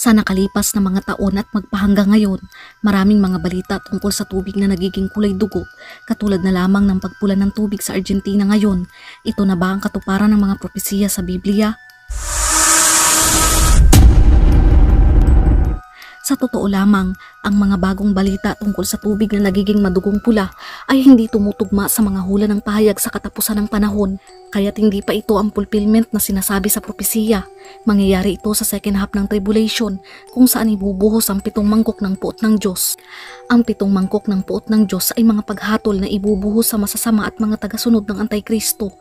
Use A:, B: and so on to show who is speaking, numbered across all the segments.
A: Sa nakalipas na mga taon at magpahanggang ngayon, maraming mga balita tungkol sa tubig na nagiging kulay dugo, katulad na lamang ng pagpula ng tubig sa Argentina ngayon. Ito na ba ang katuparan ng mga propesiya sa Biblia? Sa totoo lamang, ang mga bagong balita tungkol sa tubig na nagiging madugong pula ay hindi tumutugma sa mga hula ng pahayag sa katapusan ng panahon, kaya't hindi pa ito ang fulfillment na sinasabi sa propesiya. Mangyayari ito sa second half ng tribulation, kung saan ibubuhos ang 7 mangkok ng puot ng Diyos. Ang 7 mangkok ng puot ng Diyos ay mga paghatol na ibubuhos sa masasama at mga tagasunod ng Antikristo.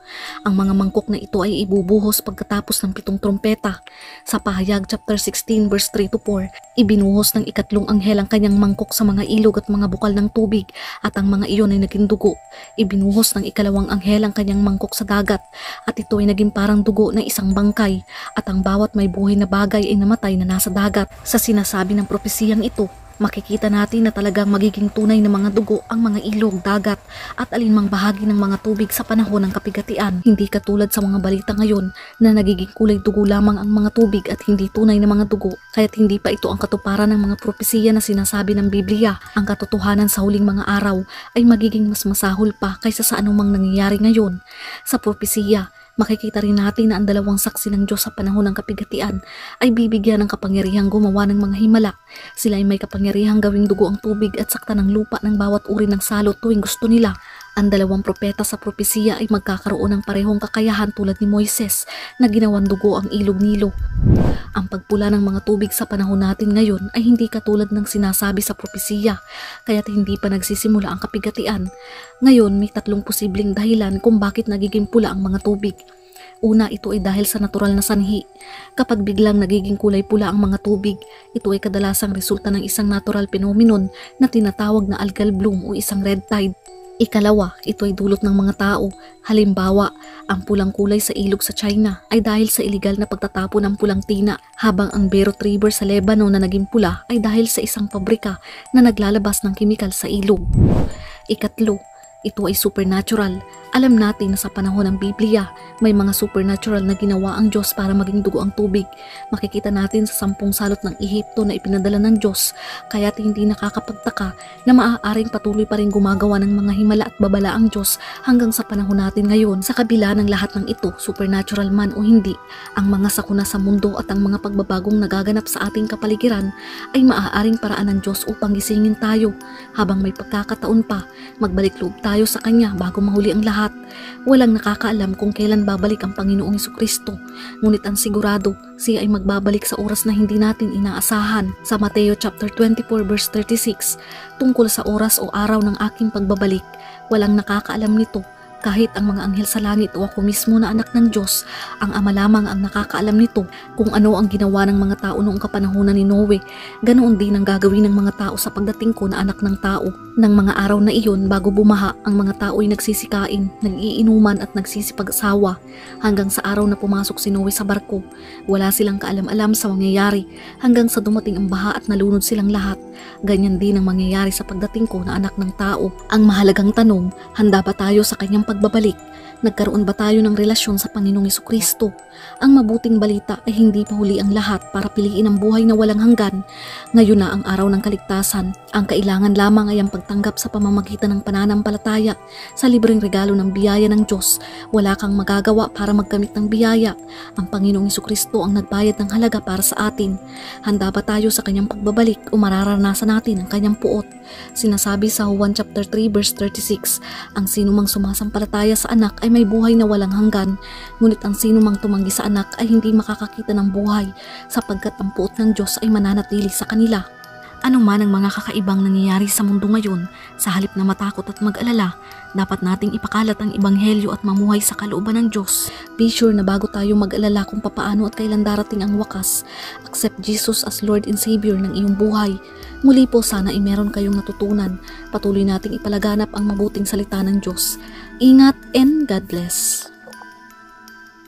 A: Ang mga mangkok na ito ay ibubuhos pagkatapos ng 7 trompeta. Sa pahayag chapter 16 verse 3-4, ibinuhos ng ikatlong anghel ang kanyang mangkok sa mga ilog at mga bukal ng tubig, at ang mga iyon ay naging dugo. Ibinuhos ng ikalawang anghel ang kanyang mangkok sa dagat, at ito ay naging parang dugo ng isang bangkay, at ang bawat may buhay na bagay ay namatay na nasa dagat. Sa sinasabi ng propesiyang ito, makikita natin na talagang magiging tunay na mga dugo ang mga ilog, dagat at alinmang bahagi ng mga tubig sa panahon ng kapigatian. Hindi katulad sa mga balita ngayon na nagiging kulay dugo lamang ang mga tubig at hindi tunay na mga dugo, kaya't hindi pa ito ang katuparan ng mga propesiya na sinasabi ng Biblia. Ang katotohanan sa huling mga araw ay magiging mas masahol pa kaysa sa anumang nangyayari ngayon. Sa propesiya, makikita rin natin na ang dalawang saksi ng Diyos sa panahon ng kapigatian ay bibigyan ng kapangyarihang gumawa ng mga himala. Sila ay may kapangyarihang gawing dugo ang tubig at sakta ng lupa ng bawat uri ng salot tuwing gusto nila. Ang dalawang propeta sa propesiya ay magkakaroon ng parehong kakayahan tulad ni Moises na ginawan dugo ang ilog Nilo. Ang pagpula ng mga tubig sa panahon natin ngayon ay hindi katulad ng sinasabi sa propesiya, kaya't hindi pa nagsisimula ang kapigatian. Ngayon, may 3 posibleng dahilan kung bakit nagiging pula ang mga tubig. Una, ito ay dahil sa natural na sanhi. Kapag biglang nagiging kulay pula ang mga tubig, ito ay kadalasang resulta ng isang natural phenomenon na tinatawag na algal bloom o isang red tide. Ikalawa, ito ay dulot ng mga tao. Halimbawa, ang pulang kulay sa ilog sa China ay dahil sa iligal na pagtatapon ng pulang tina, habang ang Beirut River sa Lebanon na naging pula ay dahil sa isang pabrika na naglalabas ng kemikal sa ilog. Ikatlo, ito ay supernatural. Alam natin na sa panahon ng Biblia, may mga supernatural na ginawa ang Diyos para maging dugo ang tubig. Makikita natin sa 10 salot ng Ehipto na ipinadala ng Diyos, kaya't hindi nakakapagtaka na maaaring patuloy pa rin gumagawa ng mga himala at babala ang Diyos hanggang sa panahon natin ngayon. Sa kabila ng lahat ng ito, supernatural man o hindi, ang mga sakuna sa mundo at ang mga pagbabagong nagaganap sa ating kapaligiran ay maaaring paraan ng Diyos upang gisingin tayo. Habang may pagkakataon pa, magbalik loob tayo sa Kanya bago mahuli ang lahat. Walang nakakaalam kung kailan babalik ang Panginoong Hesukristo, ngunit ang sigurado, siya ay magbabalik sa oras na hindi natin inaasahan. Sa Mateo chapter 24 verse 36, tungkol sa oras o araw ng aking pagbabalik, walang nakakaalam nito, kahit ang mga anghel sa langit o ako mismo na anak ng Diyos. Ang Ama lamang ang nakakaalam nito. Kung ano ang ginawa ng mga tao noong kapanahunan ni Noe, ganoon din ang gagawin ng mga tao sa pagdating ko na anak ng tao. Nang mga araw na iyon, bago bumaha, ang mga tao ay nagsisikain, nag-iinuman at nagsisipag-asawa, hanggang sa araw na pumasok si Noe sa barko. Wala silang kaalam-alam sa mangyayari hanggang sa dumating ang baha at nalunod silang lahat. Ganyan din ang mangyayari sa pagdating ko na anak ng tao. Ang mahalagang tanong, handa ba tayo sa kanyang pagbabalik? Nagkaroon ba tayo ng relasyon sa Panginoong Hesukristo? Ang mabuting balita ay hindi pa huli ang lahat para piliin ang buhay na walang hanggan. Ngayon na ang araw ng kaligtasan. Ang kailangan lamang ay ang pagtanggap sa pamamagitan ng pananampalataya sa libreng regalo ng biyaya ng Diyos. Wala kang magagawa para magkamit ng biyaya. Ang Panginoong Hesukristo ang nagbayad ng halaga para sa atin. Handa ba tayo sa kanyang pagbabalik o mararanasan natin ang kanyang puot? Sinasabi sa Juan chapter 3 verse 36, ang sinumang sumasampalataya sa anak ay may buhay na walang hanggan, ngunit ang sinumang tumanggi sa anak ay hindi makakakita ng buhay, sapagkat ang puot ng Diyos ay mananatili sa kanila. Ano man ang mga kakaibang nangyayari sa mundo ngayon, sa halip na matakot at mag-alala, dapat nating ipakalat ang ebanghelyo at mamuhay sa kalooban ng Diyos. Be sure na bago tayo mag-alala kung papaano at kailan darating ang wakas, accept Jesus as Lord and Savior ng iyong buhay. Muli po, sana ay meron kayong natutunan. Patuloy nating ipalaganap ang mabuting salita ng Diyos. Ingat and God bless.